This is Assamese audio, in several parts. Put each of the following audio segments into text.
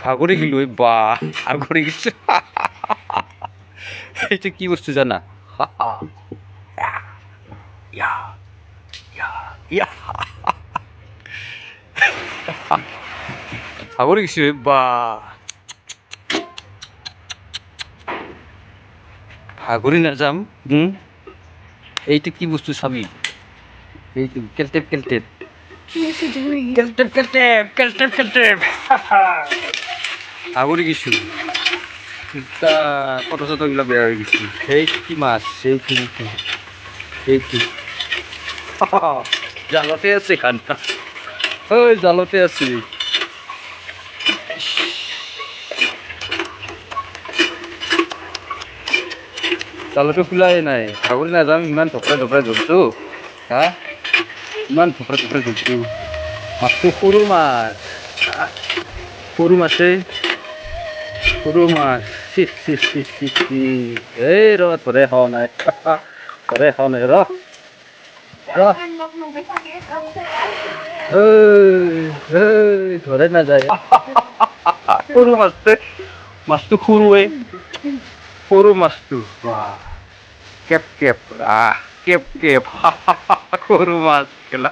সাগরে গেল বা সাগরে গেছে এটা কি বস্তু জানা সাগরে গেছে বা সাগরে না যাম এইটা কি বস্তু চাবি এইটো কেলটেপ কেলটেপ কেলটেপ কেলটেপ কেলটেপ কেলটেপ সাগরে গেছো ফটো চটো গুলা বেয়া হয়ে গেছে সেই কি মাছ সেই কি জালতে আছে খানটা ওই জালতে আছে জালটো খোলাই নাই সাগরে নাযাম ইমান ধপৰাই ধপৰাই ধৰছো হা ইমান ধপৰাই ধপৰাই ধৰছো মাছটো সৰু মাছ সৰু মাছে সৰু মাছ এই ৰ ধৰে খাৱা নাই ধৰে খাৱা নাই ৰ ধৰে নাযায় সৰু মাছটো মাছটো সৰুৱে সৰু মাছটো কেপ কেপ কেপ কেপ সৰু মাছ গেলা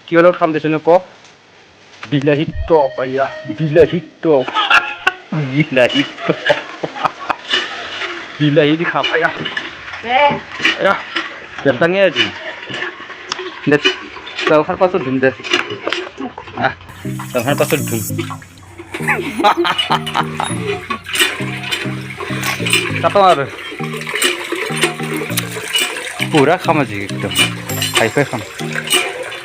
কি অলপ খাম দেচোন ক বিলাহী টপ আয়া বিলাহী টপ বিলাহী দি খাম আয়া আয়া বেটাঙে আজি চাউখাৰ পাছত ধুম দে চাউখাৰ পাছত ধুম কাটো আৰু পুৰা খাম আজি একদম খাই খাম